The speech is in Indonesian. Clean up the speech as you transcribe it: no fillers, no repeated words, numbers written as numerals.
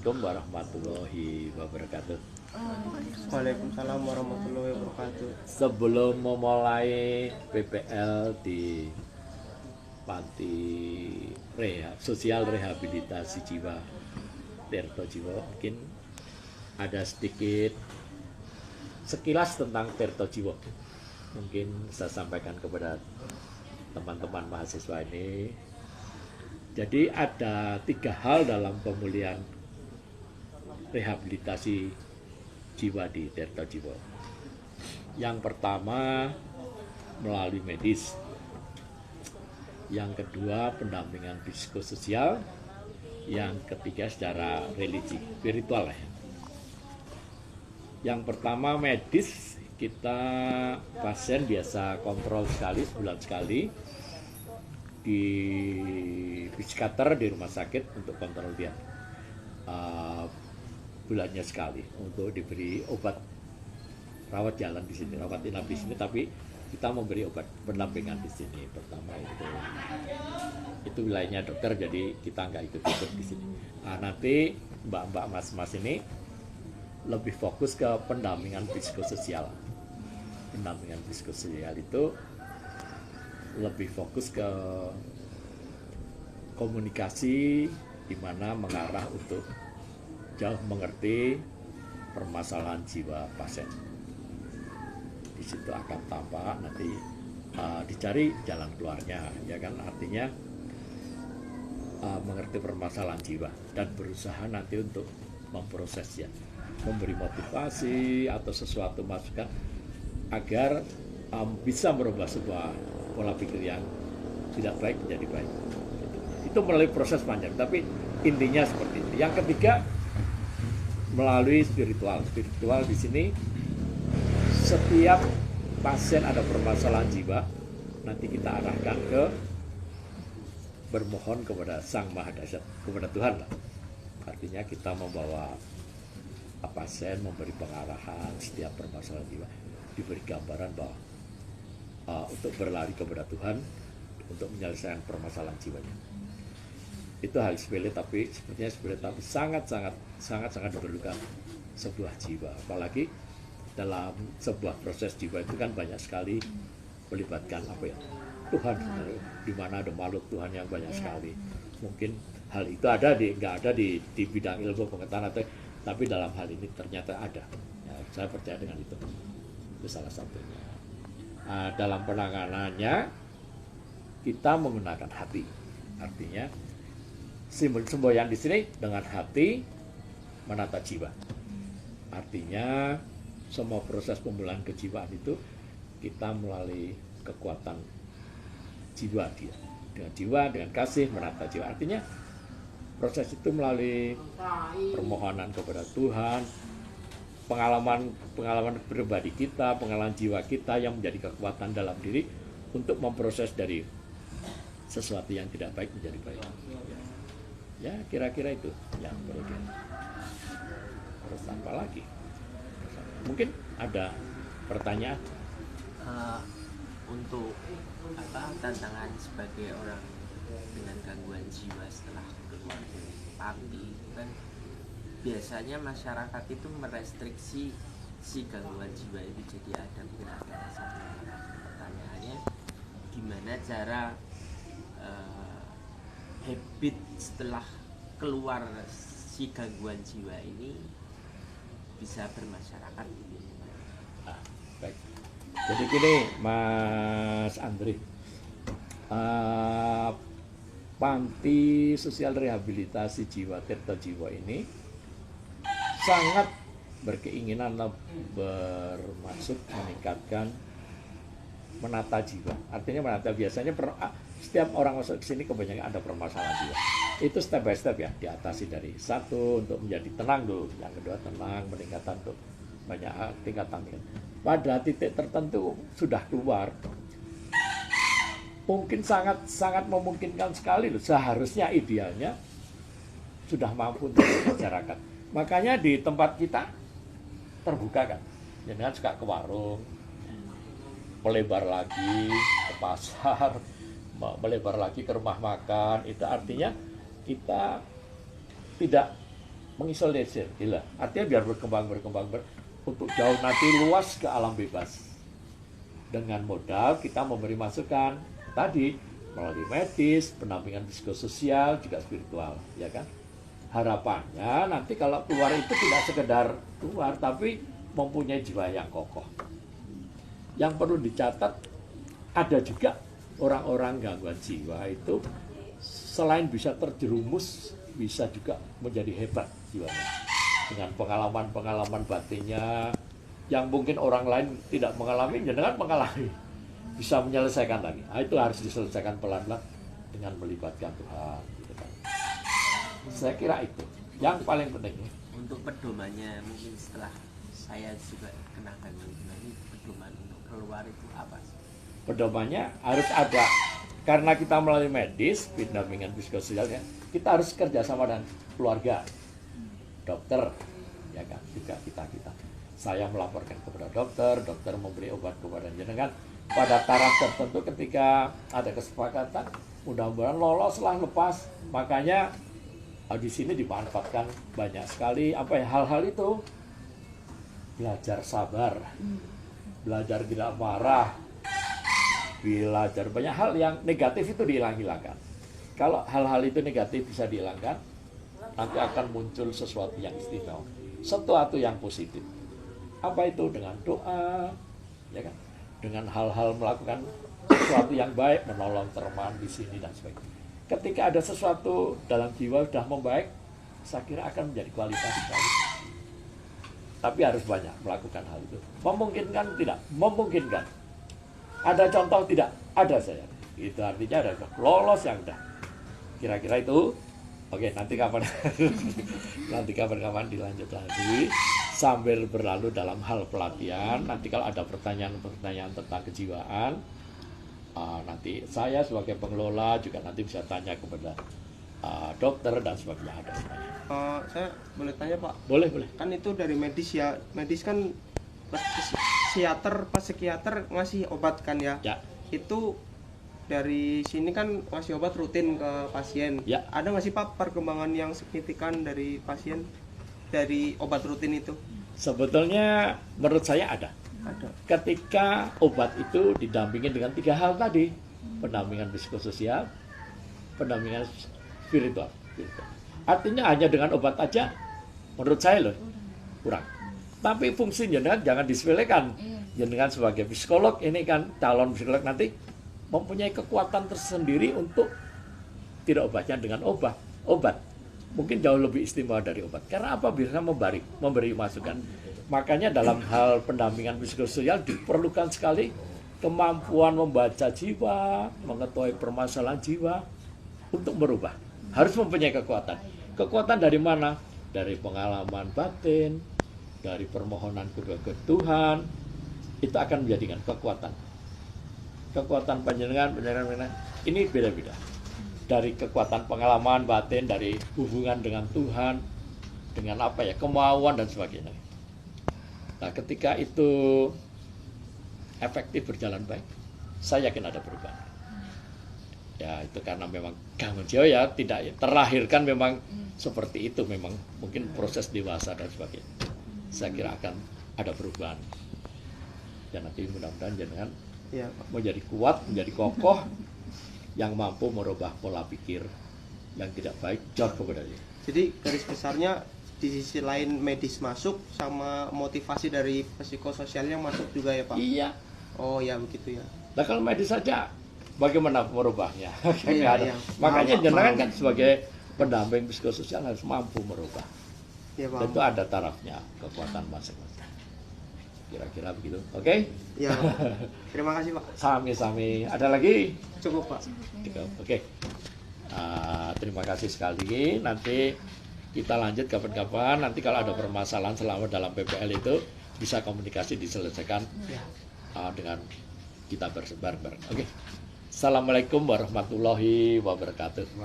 Assalamualaikum warahmatullahi wabarakatuh. Waalaikumsalam warahmatullahi wabarakatuh. Sebelum memulai PPL di Panti Sosial Rehabilitasi Jiwa Tirto Jiwo, mungkin ada sedikit sekilas tentang Tirto Jiwo. Mungkin saya sampaikan kepada teman-teman mahasiswa ini. Jadi ada 3 hal dalam pemulihan rehabilitasi jiwa di Tirto Jiwo. Yang pertama melalui medis, yang kedua pendampingan psikososial, yang ketiga secara religi, spiritual ya. Yang pertama medis, kita pasien biasa kontrol sekali, sebulan sekali di psikiater di rumah sakit untuk kontrol dia. Bulannya sekali untuk diberi obat rawat jalan di sini, rawat inap di sini, tapi kita memberi obat pendampingan di sini. Pertama itu wilayahnya dokter, jadi kita nggak ikut-ikut di sini. Nah, nanti mbak-mbak mas-mas ini lebih fokus ke pendampingan psikososial. Pendampingan psikososial itu lebih fokus ke komunikasi, di mana mengarah untuk jauh mengerti permasalahan jiwa pasien. Di situ akan tampak nanti dicari jalan keluarnya, ya kan, artinya mengerti permasalahan jiwa dan berusaha nanti untuk memprosesnya, memberi motivasi atau sesuatu masukan agar bisa merubah sebuah pola pikir yang tidak baik menjadi baik. Itu melalui proses panjang, tapi intinya seperti itu. Yang ketiga melalui spiritual. Spiritual di sini setiap pasien ada permasalahan jiwa, nanti kita arahkan ke bermohon kepada Sang Maha Dahsyat, kepada Tuhan lah. Artinya kita membawa pasien, memberi pengarahan setiap permasalahan jiwa, diberi gambaran bahwa untuk berlari kepada Tuhan untuk menyelesaikan permasalahan jiwanya. Itu hal sepele, tapi sepertinya sepele, tapi sangat diperlukan sebuah jiwa. Apalagi dalam sebuah proses jiwa itu kan banyak sekali melibatkan Tuhan, di mana ada makhluk Tuhan yang banyak sekali. Mungkin hal itu nggak ada di bidang ilmu pengetahuan, tapi dalam hal ini ternyata ada. Ya, saya percaya dengan itu salah satunya. Dalam penanganannya kita menggunakan hati, artinya simbol yang di sini dengan hati menata jiwa. Artinya semua proses pemulihan kejiwaan itu kita melalui kekuatan jiwa dia. Dengan jiwa, dengan kasih menata jiwa. Artinya proses itu melalui permohonan kepada Tuhan, pengalaman pribadi kita, pengalaman jiwa kita yang menjadi kekuatan dalam diri untuk memproses dari sesuatu yang tidak baik menjadi baik. Ya, kira-kira itu yang perlu terus apa lagi? Mungkin ada pertanyaan? Untuk tantangan sebagai orang dengan gangguan jiwa setelah keluar dari panti, kan biasanya masyarakat itu merestriksi si gangguan jiwa itu, jadi ada satu pertanyaannya, gimana cara habit setelah keluar si gangguan jiwa ini bisa bermasyarakat gitu. Baik. Jadi gini Mas Andri, Panti Sosial Rehabilitasi Jiwa Tirto Jiwo ini sangat berkeinginan bermaksud meningkatkan menata jiwa. Artinya menata, biasanya setiap orang masuk ke sini kebanyakan ada permasalahan jiwa. Itu step by step ya, diatasi dari satu untuk menjadi tenang dulu, yang kedua tenang, meningkatkan untuk banyak tingkatan. Pada titik tertentu sudah keluar, mungkin sangat memungkinkan sekali loh, seharusnya idealnya sudah mampu untuk masyarakat. Makanya di tempat kita terbuka kan, jangan suka ke warung, melebar lagi ke pasar, melebar lagi ke rumah makan. Itu artinya kita tidak mengisolir, gila. Artinya biar berkembang untuk jauh nanti luas ke alam bebas. Dengan modal kita memberi masukan tadi melalui medis, pendampingan psikososial, juga spiritual, ya kan? Harapannya nanti kalau keluar itu tidak sekedar keluar, tapi mempunyai jiwa yang kokoh. Yang perlu dicatat, ada juga orang-orang gangguan jiwa itu selain bisa terjerumus, bisa juga menjadi hebat jiwanya. Dengan pengalaman-pengalaman batinnya yang mungkin orang lain tidak mengalami, jangan mengalami. Bisa menyelesaikan lagi. Nah, itu harus diselesaikan pelan-pelan dengan melibatkan Tuhan. Gitu kan. Saya kira itu yang paling penting. Untuk pedomannya mungkin setelah saya juga kena gangguan jiwa ini, pedoman untuk keluar itu apa sih? Pedomannya harus ada, karena kita melalui medis, pendampingan psikososialnya, kita harus kerjasama dengan keluarga, dokter, ya kan, juga kita. Saya melaporkan kepada dokter, dokter memberi obat kepada jenengan pada taraf tertentu. Ketika ada kesepakatan, mudah-mudahan loloslah lepas. Makanya di sini dimanfaatkan banyak sekali hal-hal itu, belajar sabar, belajar tidak marah, belajar banyak hal yang negatif itu dihilangkan. Kalau hal-hal itu negatif bisa dihilangkan, nanti akan muncul sesuatu yang istimewa, sesuatu yang positif. Apa itu? Dengan doa, ya kan? Dengan hal-hal melakukan sesuatu yang baik, menolong teman di sini dan sebagainya. Ketika ada sesuatu dalam jiwa sudah membaik, saya kira akan menjadi kualitas sekali. Tapi harus banyak melakukan hal itu. Memungkinkan tidak? Memungkinkan. Ada contoh tidak? Ada saya. Itu artinya ada lolos yang udah. Kira-kira itu. Oke, nanti kapan-kapan dilanjut lagi sambil berlalu dalam hal pelatihan. Nanti kalau ada pertanyaan-pertanyaan tentang kejiwaan, nanti saya sebagai pengelola juga nanti bisa tanya kepada dokter dan sebagainya, ada semuanya. Saya boleh tanya Pak? Boleh. Kan itu dari medis ya. Medis kan psikiater ngasih obat kan ya? Ya. Itu dari sini kan ngasih obat rutin ke pasien. Ya. Ada nggak sih Pak perkembangan yang signifikan dari pasien dari obat rutin itu? Sebetulnya menurut saya ada. Ketika obat itu didampingin dengan 3 hal tadi, pendampingan psikososial, pendampingan spiritual. Artinya hanya dengan obat aja, menurut saya loh, kurang. Tapi fungsinya jangan disepelekan. Jenengan sebagai psikolog ini kan calon psikolog nanti mempunyai kekuatan tersendiri untuk tidak obatnya dengan obat. Mungkin jauh lebih istimewa dari obat. Karena apa? Bisa memberi masukan. Makanya dalam hal pendampingan psikososial diperlukan sekali kemampuan membaca jiwa, mengetahui permasalahan jiwa untuk merubah. Harus mempunyai kekuatan. Kekuatan dari mana? Dari pengalaman batin, dari permohonan ke Tuhan. Itu akan menjadikan kekuatan. Kekuatan panjenengan ini beda-beda. Dari kekuatan pengalaman batin, dari hubungan dengan Tuhan, dengan kemauan dan sebagainya. Nah, ketika itu efektif berjalan baik, saya yakin ada perubahan. Ya, itu karena memang gangguan jiwa ya tidak terlahirkan memang seperti itu, memang mungkin proses dewasa dan sebagainya. Saya kira akan ada perubahan. Dan nanti mudah-mudahan jangan menjadi kuat, menjadi kokoh, yang mampu merubah pola pikir yang tidak baik jauh kepada dia. Jadi garis besarnya di sisi lain medis masuk sama motivasi dari psikososialnya masuk juga ya Pak? Iya. Oh ya begitu ya. Nah kalau medis saja bagaimana merubahnya? Iya. Makanya jenengan kan sebagai pendamping psikososial harus mampu merubah. Ya, Dan itu ada tarafnya, kekuatan masing-masing. Kira-kira begitu, oke? Ya, terima kasih Pak. Sami-sami. Ada lagi? Cukup Pak. Cukup, oke. Terima kasih sekali. Nanti kita lanjut kapan-kapan. Nanti kalau ada permasalahan selama dalam PPL itu bisa komunikasi diselesaikan dengan kita bareng-bareng. Oke. Assalamualaikum warahmatullahi wabarakatuh.